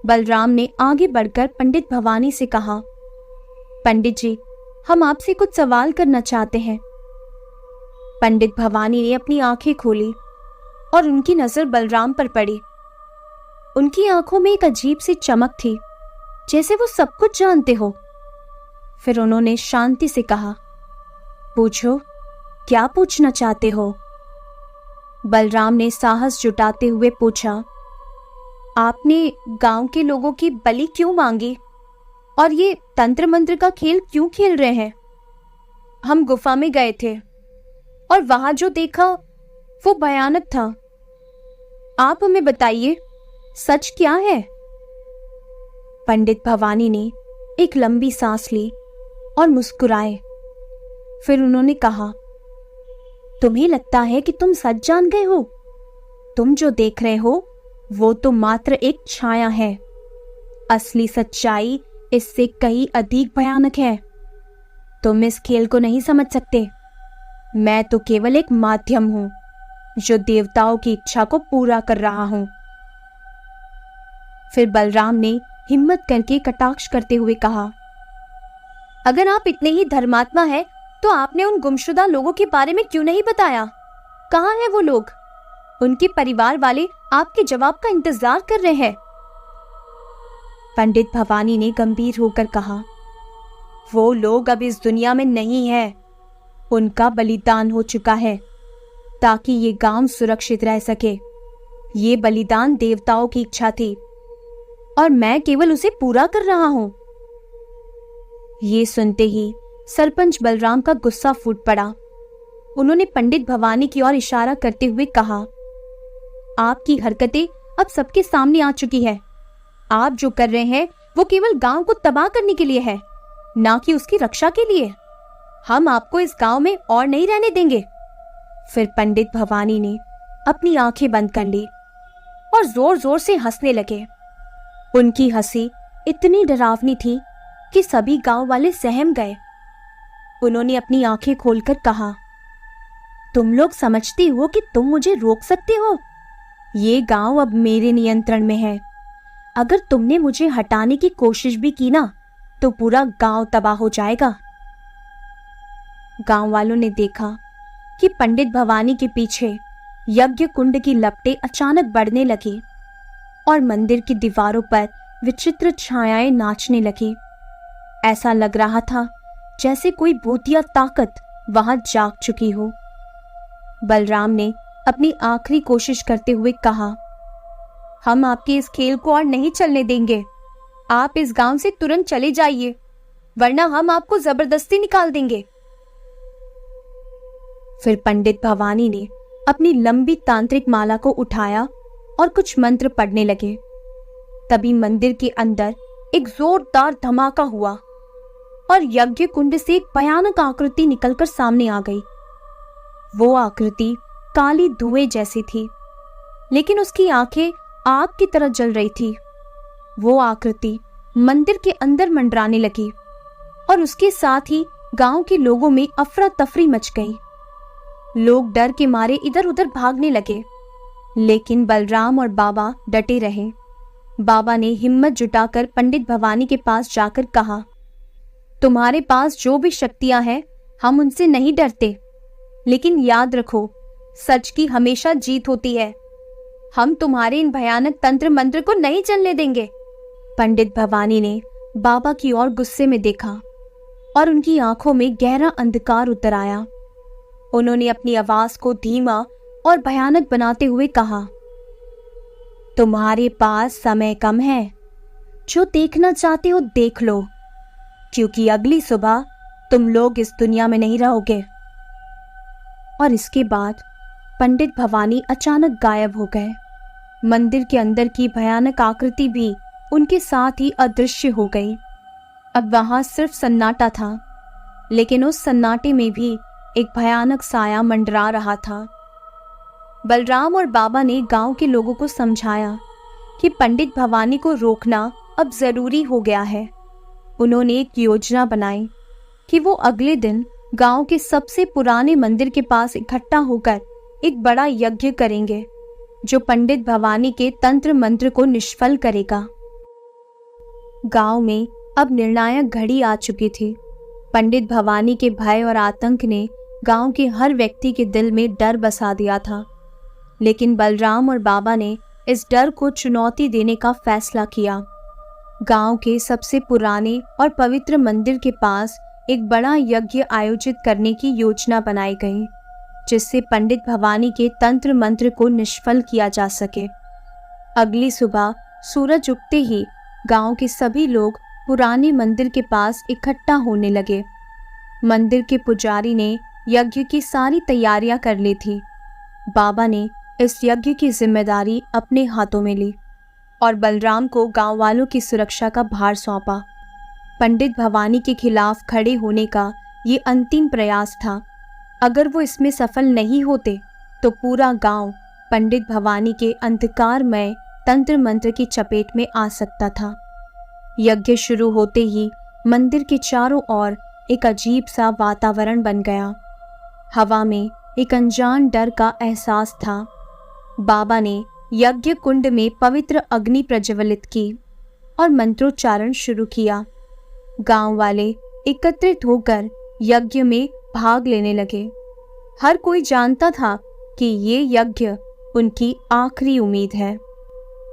बलराम ने आगे बढ़कर पंडित भवानी से कहा, पंडित जी, हम आपसे कुछ सवाल करना चाहते हैं। पंडित भवानी ने अपनी आंखें खोली और उनकी नजर बलराम पर पड़ी। उनकी आंखों में एक अजीब सी चमक थी, जैसे वो सब कुछ जानते हो। फिर उन्होंने शांति से कहा, पूछो, क्या पूछना चाहते हो? बलराम ने साहस जुटाते हुए पूछा, आपने गांव के लोगों की बलि क्यों मांगी और ये तंत्र मंत्र का खेल क्यों खेल रहे हैं? हम गुफा में गए थे और वहां जो देखा वो भयानक था। आप हमें बताइए, सच क्या है? पंडित भवानी ने एक लंबी सांस ली और मुस्कुराए। फिर उन्होंने कहा, तुम्हें लगता है कि तुम सच जान गए हो? तुम जो देख रहे हो वो तो मात्र एक छाया है। असली सच्चाई इससे कहीं अधिक भयानक है। तुम इस खेल को नहीं समझ सकते। मैं तो केवल एक माध्यम हूं जो देवताओं की इच्छा को पूरा कर रहा हूं। फिर बलराम ने हिम्मत करके कटाक्ष करते हुए कहा, अगर आप इतने ही धर्मात्मा हैं तो आपने उन गुमशुदा लोगों के बारे में क्यों नहीं बताया? कहाँ हैं वो लोग? उनके परिवार वाले आपके जवाब का इंतजार कर रहे हैं। पंडित भवानी ने गंभीर होकर कहा, वो लोग अब इस दुनिया में नहीं है। उनका बलिदान हो चुका है ताकि ये गांव सुरक्षित रह सके। ये बलिदान देवताओं की इच्छा थी और मैं केवल उसे पूरा कर रहा हूं। ये सुनते ही सरपंच बलराम का गुस्सा फूट पड़ा उन्होंने पंडित भवानी की ओर इशारा करते हुए कहा, आपकी हरकतें अब सबके सामने आ चुकी है। आप जो कर रहे हैं वो केवल गांव को तबाह करने के लिए है, ना कि उसकी रक्षा के लिए। हम आपको इस गांव में और नहीं रहने देंगे। फिर पंडित भवानी ने अपनी आंखें बंद कर ली और जोर जोर से हंसने लगे। उनकी हंसी इतनी डरावनी थी कि सभी गांव वाले सहम गए। उन्होंने अपनी आंखें खोलकर कहा, तुम लोग समझते हो कि तुम मुझे रोक सकते हो? ये गांव अब मेरे नियंत्रण में है। अगर तुमने मुझे हटाने की कोशिश भी की ना, तो पूरा गांव तबाह हो जाएगा। गांव वालों ने देखा कि पंडित भवानी के पीछे यज्ञ कुंड की लपटें अचानक बढ़ने लगी और मंदिर की दीवारों पर विचित्र छायाएं नाचने लगी। ऐसा लग रहा था जैसे कोई भूतिया ताकत वहां जाग चुकी हो। बलराम ने अपनी आखिरी कोशिश करते हुए कहा, हम आपके इस खेल को और नहीं चलने देंगे। आप इस गांव से तुरंत चले जाइए, वरना हम आपको जबरदस्ती निकाल देंगे। फिर पंडित भवानी ने अपनी लंबी तांत्रिक माला को उठाया और कुछ मंत्र पढ़ने लगे। तभी मंदिर के अंदर एक जोरदार धमाका हुआ और यज्ञ कुंड से एक भयानक आकृति निकलकर सामने आ गई। वो आकृति काली धुएं जैसी थी, लेकिन उसकी आंखें आग की तरह जल रही थी। वो आकृति मंदिर के अंदर मंडराने लगी और उसके साथ ही गांव के लोगों में अफरा तफरी मच गई। लोग डर के मारे इधर उधर भागने लगे, लेकिन बलराम और बाबा डटे रहे। बाबा ने हिम्मत जुटाकर पंडित भवानी के पास जाकर कहा, तुम्हारे पास जो भी शक्तियां हैं, हम उनसे नहीं डरते, लेकिन याद रखो, सच की हमेशा जीत होती है। हम तुम्हारे इन भयानक तंत्र मंत्र को नहीं चलने देंगे। पंडित भवानी ने बाबा की ओर गुस्से में देखा और उनकी आंखों में गहरा अंधकार उतर आया। उन्होंने अपनी आवाज को धीमा और भयानक बनाते हुए कहा, तुम्हारे पास समय कम है। जो देखना चाहते हो देख लो, क्योंकि अगली सुबह तुम लोग इस दुनिया में नहीं रहोगे। और इसके बाद पंडित भवानी अचानक गायब हो गए। मंदिर के अंदर की भयानक आकृति भी उनके साथ ही अदृश्य हो गई। अब वहां सिर्फ सन्नाटा था, लेकिन उस सन्नाटे में भी एक भयानक साया मंडरा रहा था। बलराम और बाबा ने गांव के लोगों को समझाया कि पंडित भवानी को रोकना अब जरूरी हो गया है। उन्होंने एक योजना बनाई कि वो अगले दिन गांव के सबसे पुराने मंदिर के पास इकट्ठा होकर एक बड़ा यज्ञ करेंगे, जो पंडित भवानी के तंत्र मंत्र को निष्फल करेगा। गांव में अब निर्णायक घड़ी आ चुकी थी। पंडित भवानी के भय और आतंक ने गांव के हर व्यक्ति के दिल में डर बसा दिया था, लेकिन बलराम और बाबा ने इस डर को चुनौती देने का फैसला किया। गांव के सबसे पुराने और पवित्र मंदिर के पास एक बड़ा यज्ञ आयोजित करने की योजना बनाई गई, जिससे पंडित भवानी के तंत्र मंत्र को निष्फल किया जा सके। अगली सुबह सूरज उगते ही गांव के सभी लोग पुराने मंदिर के पास इकट्ठा होने लगे। मंदिर के पुजारी ने यज्ञ की सारी तैयारियां कर ली थी। बाबा ने इस यज्ञ की जिम्मेदारी अपने हाथों में ली और बलराम को गांव वालों की सुरक्षा का भार सौंपा। पंडित भवानी के खिलाफ खड़े होने का ये अंतिम प्रयास था। अगर वो इसमें सफल नहीं होते तो पूरा गांव पंडित भवानी के अंधकारमय तंत्र मंत्र की चपेट में आ सकता था। यज्ञ शुरू होते ही मंदिर के चारों ओर एक अजीब सा वातावरण बन गया। हवा में एक अनजान डर का एहसास था। बाबा ने यज्ञ कुंड में पवित्र अग्नि प्रज्वलित की और मंत्रोच्चारण शुरू किया। गांव वाले एकत्रित होकर यज्ञ में भाग लेने लगे। हर कोई जानता था कि ये यज्ञ उनकी आखिरी उम्मीद है।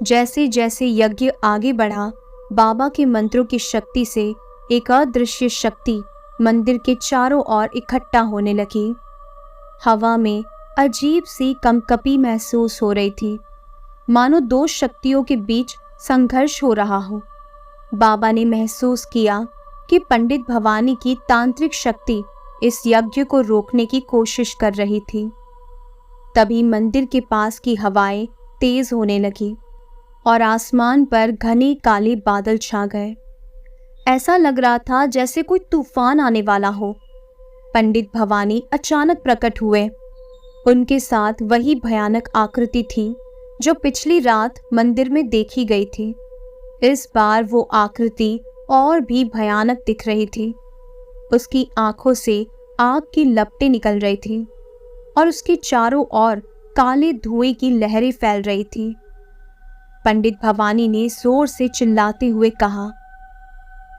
जैसे जैसे यज्ञ आगे बढ़ा, बाबा के मंत्रों की शक्ति से एक अदृश्य शक्ति मंदिर के चारों ओर इकट्ठा होने लगी। हवा में अजीब सी कंपकपी महसूस हो रही थी, मानो दो शक्तियों के बीच संघर्ष हो रहा हो। बाबा ने महसूस किया कि पंडित भवानी की तांत्रिक शक्ति इस यज्ञ को रोकने की कोशिश कर रही थी। तभी मंदिर के पास की हवाएं तेज होने लगी और आसमान पर घने काले बादल छा गए। ऐसा लग रहा था जैसे कोई तूफान आने वाला हो। पंडित भवानी अचानक प्रकट हुए। उनके साथ वही भयानक आकृति थी जो पिछली रात मंदिर में देखी गई थी। इस बार वो आकृति और भी भयानक दिख रही थी। उसकी आंखों से आग की लपटें निकल रही थी और उसके चारों ओर काले धुएं की लहरें फैल रही थी। पंडित भवानी ने जोर से चिल्लाते हुए कहा,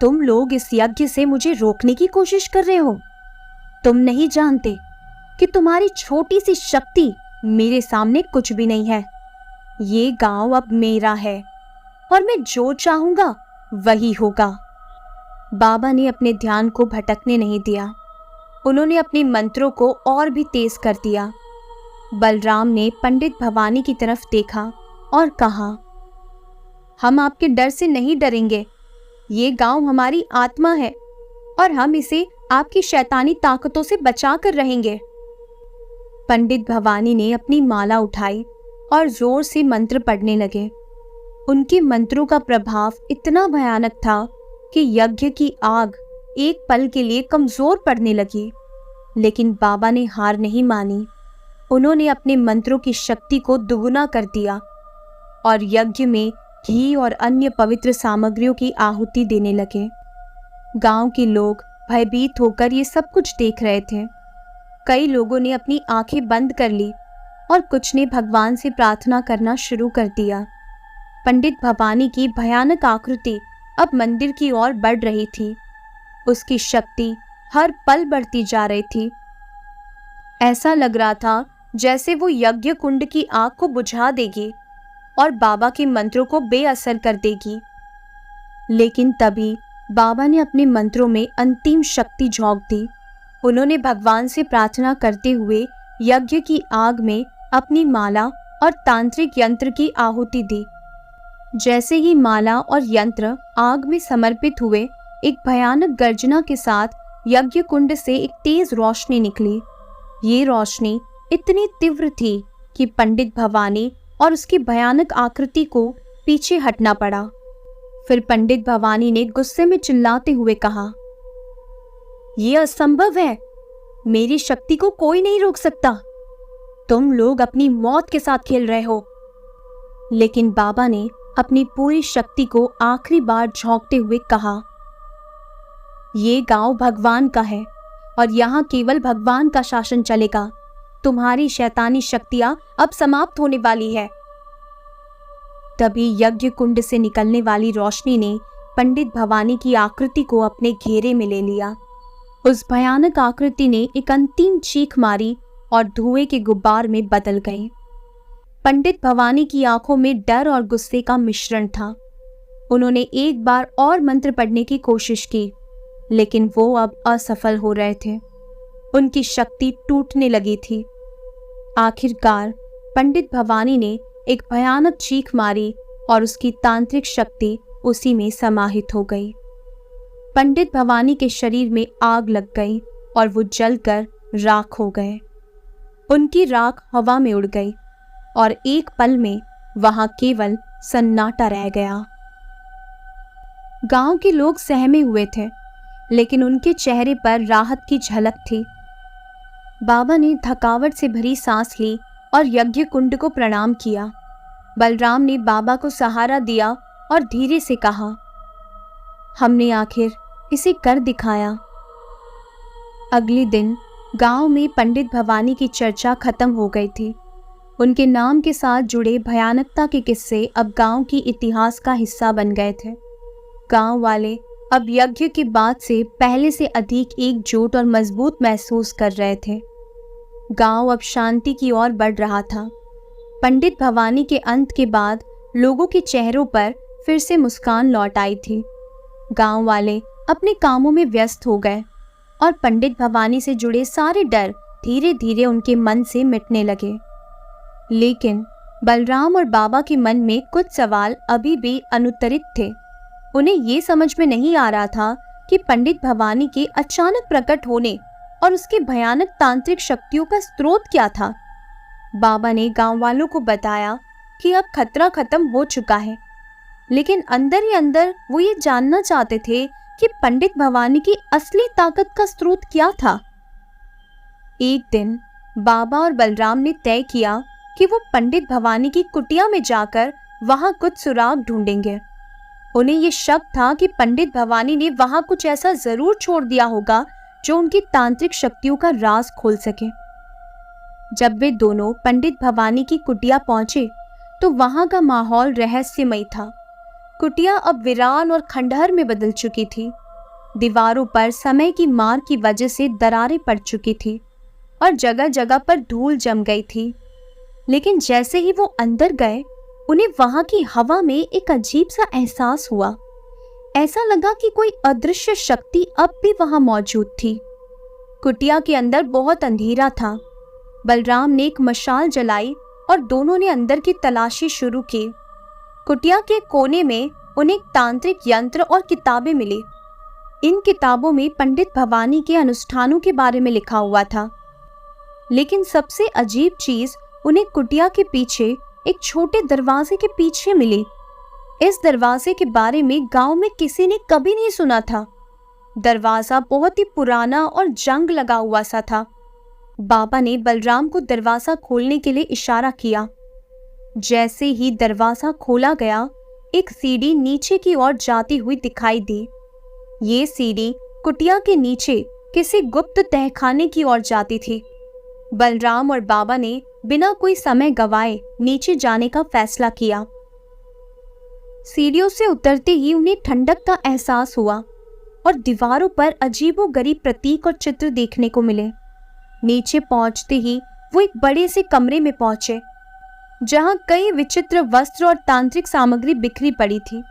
तुम लोग इस यज्ञ से मुझे रोकने की कोशिश कर रहे हो। तुम नहीं जानते कि तुम्हारी छोटी सी शक्ति मेरे सामने कुछ भी नहीं है। ये गांव अब मेरा है और मैं जो चाहूंगा वही होगा। बाबा ने अपने ध्यान को भटकने नहीं दिया। उन्होंने अपने मंत्रों को और भी तेज कर दिया। बलराम ने पंडित भवानी की तरफ देखा और कहा, हम आपके डर से नहीं डरेंगे। ये गांव हमारी आत्मा है और हम इसे आपकी शैतानी ताकतों से बचा कर रहेंगे। पंडित भवानी ने अपनी माला उठाई और जोर से मंत्र पढ़ने लगे। उनके मंत्रों का प्रभाव इतना भयानक था कि यज्ञ की आग एक पल के लिए कमजोर पड़ने लगी। लेकिन बाबा ने हार नहीं मानी। उन्होंने अपने मंत्रों की शक्ति को दुगुना कर दिया और यज्ञ में घी और अन्य पवित्र सामग्रियों की आहुति देने लगे। गांव के लोग भयभीत होकर ये सब कुछ देख रहे थे। कई लोगों ने अपनी आंखें बंद कर ली और कुछ ने भगवान से प्रार्थना करना शुरू कर दिया। पंडित भवानी की भयानक आकृति अब मंदिर की ओर बढ़ रही थी। उसकी शक्ति हर पल बढ़ती जा रही थी। ऐसा लग रहा था जैसे वो यज्ञ कुंड की आग को बुझा देगी और बाबा के मंत्रों को बेअसर कर देगी। लेकिन तभी बाबा ने अपने मंत्रों में अंतिम शक्ति झोंक दी। उन्होंने भगवान से प्रार्थना करते हुए यज्ञ की आग में अपनी माला और तांत्रिक यंत्र की आहुति दी। जैसे ही माला और यंत्र आग में समर्पित हुए, एक भयानक गर्जना के साथ यज्ञ कुंड से एक तेज रोशनी निकली। ये रोशनी इतनी तीव्र थी कि पंडित भवानी और उसकी भयानक आकृति को पीछे हटना पड़ा। फिर पंडित भवानी ने गुस्से में चिल्लाते हुए कहा, यह असंभव है। मेरी शक्ति को कोई नहीं रोक सकता। तुम लोग अपनी मौत के साथ खेल रहे हो। लेकिन बाबा ने अपनी पूरी शक्ति को आखिरी बार झोंकते हुए कहा, ये गांव भगवान का है और यहाँ केवल भगवान का शासन चलेगा। तुम्हारी शैतानी शक्तियां अब समाप्त होने वाली है। तभी यज्ञ कुंड से निकलने वाली रोशनी ने पंडित भवानी की आकृति को अपने घेरे में ले लिया। उस भयानक आकृति ने एक अंतिम चीख मारी और धुएं के गुब्बार में बदल गई। पंडित भवानी की आंखों में डर और गुस्से का मिश्रण था। उन्होंने एक बार और मंत्र पढ़ने की कोशिश की, लेकिन वो अब असफल हो रहे थे। उनकी शक्ति टूटने लगी थी। आखिरकार पंडित भवानी ने एक भयानक चीख मारी और उसकी तांत्रिक शक्ति उसी में समाहित हो गई। पंडित भवानी के शरीर में आग लग गई और वो जलकर राख हो गए। उनकी राख हवा में उड़ गई और एक पल में वहां केवल सन्नाटा रह गया। गांव के लोग सहमे हुए थे, लेकिन उनके चेहरे पर राहत की झलक थी। बाबा ने थकावट से भरी सांस ली और यज्ञ कुंड को प्रणाम किया। बलराम ने बाबा को सहारा दिया और धीरे से कहा, हमने आखिर इसे कर दिखाया। अगले दिन गांव में पंडित भवानी की चर्चा खत्म हो गई थी। उनके नाम के साथ जुड़े भयानकता के किस्से अब गांव की इतिहास का हिस्सा बन गए थे। गांव वाले अब यज्ञ के बाद से पहले से अधिक एकजुट और मजबूत महसूस कर रहे थे। गांव अब शांति की ओर बढ़ रहा था। पंडित भवानी के अंत के बाद लोगों के चेहरों पर फिर से मुस्कान लौट आई थी। गांव वाले अपने कामों में व्यस्त हो गए और पंडित भवानी से जुड़े सारे डर धीरे धीरे उनके मन से मिटने लगे। लेकिन बलराम और बाबा के मन में कुछ सवाल अभी भी अनुत्तरित थे। उन्हें ये समझ में नहीं आ रहा था कि पंडित भवानी के अचानक प्रकट होने और उसकी भयानक तांत्रिक शक्तियों का स्रोत क्या था। बाबा ने गांव वालों को बताया कि अब खतरा खत्म हो चुका है, लेकिन अंदर ही अंदर वो ये जानना चाहते थे कि पंडित भवानी की असली ताकत का स्रोत क्या था। एक दिन बाबा और बलराम ने तय किया कि वो पंडित भवानी की कुटिया में जाकर वहां कुछ सुराग ढूंढेंगे। उन्हें ये शक था कि पंडित भवानी ने वहां कुछ ऐसा जरूर छोड़ दिया होगा जो उनकी तांत्रिक शक्तियों का राज खोल सके। जब वे दोनों पंडित भवानी की कुटिया पहुंचे तो वहां का माहौल रहस्यमय था। कुटिया अब वीरान और खंडहर में बदल चुकी थी। दीवारों पर समय की मार की वजह से दरारें पड़ चुकी थी और जगह जगह पर धूल जम गई थी। लेकिन जैसे ही वो अंदर गए, उन्हें वहां की हवा में एक अजीब सा एहसास हुआ। ऐसा लगा कि कोई अदृश्य शक्ति अब भी वहां मौजूद थी। कुटिया के अंदर बहुत अंधेरा था। बलराम ने एक मशाल जलाई और दोनों ने अंदर की तलाशी शुरू की। कुटिया के कोने में उन्हें तांत्रिक यंत्र और किताबें मिली। इन किताबों में पंडित भवानी के अनुष्ठानों के बारे में लिखा हुआ था। लेकिन सबसे अजीब चीज उन्हें कुटिया के पीछे एक छोटे दरवाजे के पीछे मिली। इस दरवाजे के बारे में गांव में किसी ने कभी नहीं सुना था। दरवाजा बहुत ही पुराना और जंग लगा हुआ सा था। बाबा ने बलराम को दरवाजा खोलने के लिए इशारा किया। जैसे ही दरवाजा खोला गया, एक सीढ़ी नीचे की ओर जाती हुई दिखाई दी। ये सीढ़ी कुटिया के नीचे किसी गुप्त तहखाने की ओर जाती थी। बलराम और बाबा ने बिना कोई समय गवाए नीचे जाने का फैसला किया। सीढ़ियों से उतरते ही उन्हें ठंडक का एहसास हुआ और दीवारों पर अजीबोगरीब प्रतीक और चित्र देखने को मिले। नीचे पहुंचते ही वो एक बड़े से कमरे में पहुंचे, जहां कई विचित्र वस्त्र और तांत्रिक सामग्री बिखरी पड़ी थी।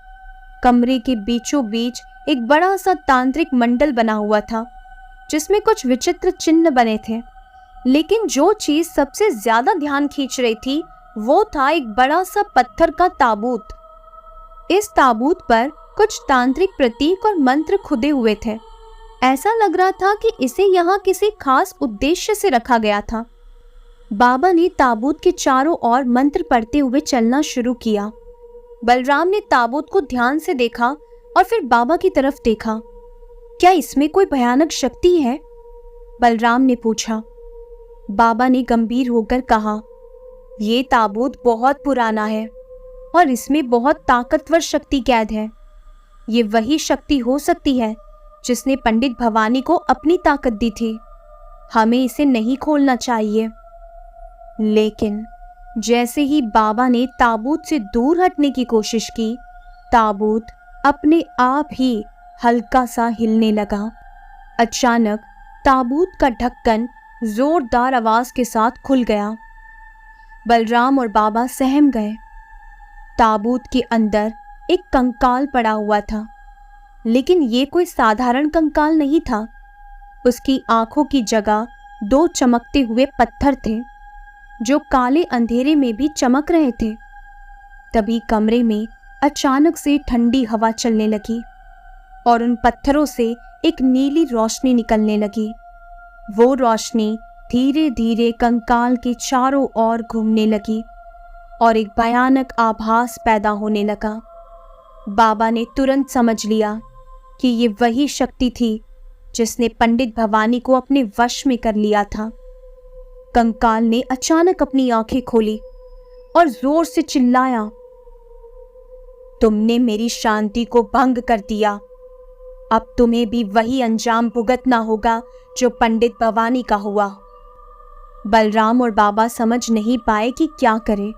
कमरे के बीचों बीच एक बड़ा सा तांत्रिक मंडल बना हुआ था, जिसमें कुछ विचित्र चिन्ह बने थे। लेकिन जो चीज सबसे ज्यादा ध्यान खींच रही थी वो था एक बड़ा सा पत्थर का ताबूत। इस ताबूत पर कुछ तांत्रिक प्रतीक और मंत्र खुदे हुए थे। ऐसा लग रहा था कि इसे यहाँ किसी खास उद्देश्य से रखा गया था। बाबा ने ताबूत के चारों ओर मंत्र पढ़ते हुए चलना शुरू किया। बलराम ने ताबूत को ध्यान से देखा और फिर बाबा की तरफ देखा। क्या इसमें कोई भयानक शक्ति है? बलराम ने पूछा। बाबा ने गंभीर होकर कहा, ये ताबूत बहुत पुराना है और इसमें बहुत ताकतवर शक्ति कैद है। ये वही शक्ति हो सकती है जिसने पंडित भवानी को अपनी ताकत दी थी। हमें इसे नहीं खोलना चाहिए। लेकिन जैसे ही बाबा ने ताबूत से दूर हटने की कोशिश की, ताबूत अपने आप ही हल्का सा हिलने लगा। अचानक ताबूत का ढक्कन जोरदार आवाज के साथ खुल गया। बलराम और बाबा सहम गए। ताबूत के अंदर एक कंकाल पड़ा हुआ था, लेकिन ये कोई साधारण कंकाल नहीं था। उसकी आंखों की जगह दो चमकते हुए पत्थर थे, जो काले अंधेरे में भी चमक रहे थे। तभी कमरे में अचानक से ठंडी हवा चलने लगी और उन पत्थरों से एक नीली रोशनी निकलने लगी। वो रोशनी धीरे धीरे कंकाल के चारों ओर घूमने लगी और एक भयानक आभास पैदा होने लगा। बाबा ने तुरंत समझ लिया कि ये वही शक्ति थी जिसने पंडित भवानी को अपने वश में कर लिया था। कंकाल ने अचानक अपनी आंखें खोली और जोर से चिल्लाया, तुमने मेरी शांति को भंग कर दिया। अब तुम्हें भी वही अंजाम भुगतना होगा जो पंडित भवानी का हुआ। बलराम और बाबा समझ नहीं पाए कि क्या करें।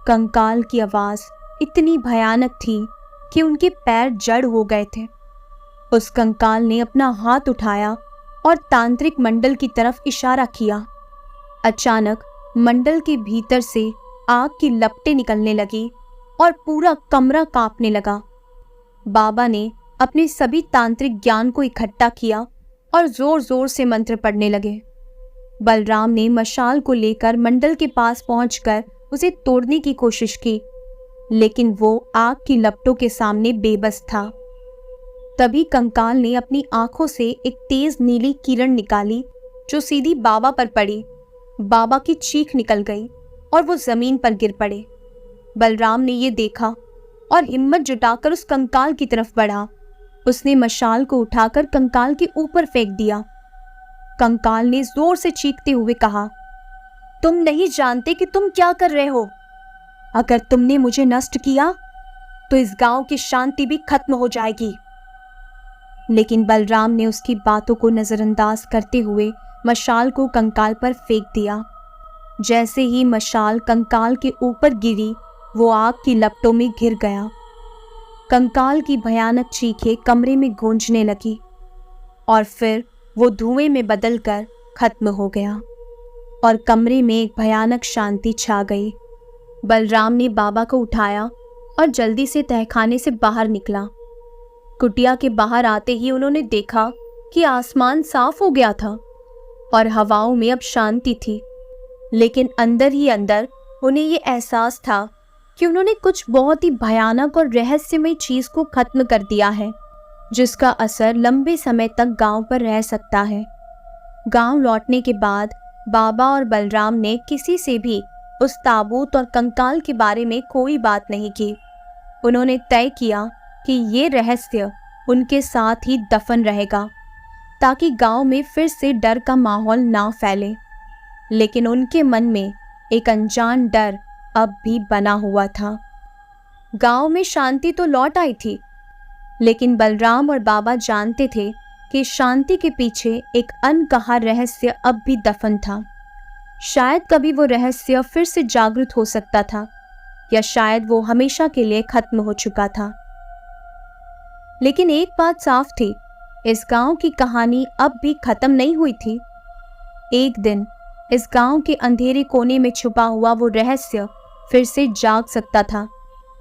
कंकाल की आवाज इतनी भयानक थी कि उनके पैर जड़ हो गए थे। उस कंकाल ने अपना हाथ उठाया और तांत्रिक मंडल की तरफ इशारा किया। अचानक मंडल के भीतर से आग की लपटें निकलने लगी और पूरा कमरा कांपने लगा। बाबा ने अपने सभी तांत्रिक ज्ञान को इकट्ठा किया और जोर जोर से मंत्र पढ़ने लगे। बलराम ने मशाल को लेकर मंडल के पास पहुंचकर उसे तोड़ने की कोशिश की, लेकिन वो आग की लपटों के सामने बेबस था। तभी कंकाल ने अपनी आंखों से एक तेज नीली किरण निकाली जो सीधी बाबा पर पड़ी। बाबा की चीख निकल गई और वो जमीन पर गिर पड़े। बलराम ने ये देखा और हिम्मत जुटाकर उस कंकाल की तरफ बढ़ा। उसने मशाल को उठाकर कंकाल के ऊपर फेंक दिया। कंकाल ने जोर से चीखते हुए कहा, तुम नहीं जानते कि तुम क्या कर रहे हो। अगर तुमने मुझे नष्ट किया तो इस गांव की शांति भी खत्म हो जाएगी। लेकिन बलराम ने उसकी बातों को नजरअंदाज करते हुए मशाल को कंकाल पर फेंक दिया। जैसे ही मशाल कंकाल के ऊपर गिरी, वो आग की लपटों में घिर गया। कंकाल की भयानक चीखें कमरे में गूंजने लगी और फिर वो धुएं में बदलकर खत्म हो गया और कमरे में एक भयानक शांति छा गई। बलराम ने बाबा को उठाया और जल्दी से तहखाने से बाहर निकला। कुटिया के बाहर आते ही उन्होंने देखा कि आसमान साफ हो गया था और हवाओं में अब शांति थी। लेकिन अंदर ही अंदर उन्हें ये एहसास था कि उन्होंने कुछ बहुत ही भयानक और रहस्यमय चीज को खत्म कर दिया है, जिसका असर लंबे समय तक गांव पर रह सकता है। गांव लौटने के बाद बाबा और बलराम ने किसी से भी उस ताबूत और कंकाल के बारे में कोई बात नहीं की। उन्होंने तय किया कि ये रहस्य उनके साथ ही दफन रहेगा, ताकि गांव में फिर से डर का माहौल ना फैले। लेकिन उनके मन में एक अनजान डर अब भी बना हुआ था। गांव में शांति तो लौट आई थी, लेकिन बलराम और बाबा जानते थे कि शांति के पीछे एक अनकहा रहस्य अब भी दफन था। शायद कभी वो रहस्य फिर से जागृत हो सकता था, या शायद वो हमेशा के लिए खत्म हो चुका था। लेकिन एक बात साफ थी, इस गांव की कहानी अब भी खत्म नहीं हुई थी। एक दिन इस गांव के अंधेरे कोने में छुपा हुआ वो रहस्य फिर से जाग सकता था,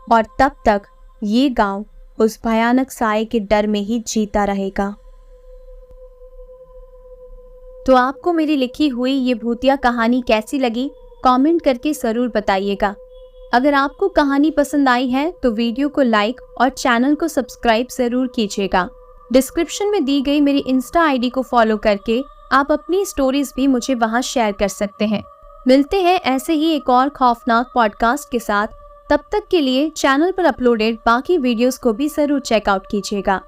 और तब तक ये गांव उस भयानक साए के डर में ही जीता रहेगा। तो आपको मेरी लिखी हुई ये भूतिया कहानी कैसी लगी, कमेंट करके ज़रूर बताइएगा। अगर आपको कहानी पसंद आई है तो वीडियो को लाइक और चैनल को सब्सक्राइब ज़रूर कीजिएगा। डिस्क्रिप्शन में दी गई मेरी इंस्टा आईडी को फॉलो करके आप अपनी स्टोरीज भी मुझे वहां शेयर कर सकते हैं। मिलते हैं ऐसे ही एक और खौफनाक पॉडकास्ट के साथ। तब तक के लिए चैनल पर अपलोडेड बाकी वीडियोस को भी ज़रूर चेकआउट कीजिएगा।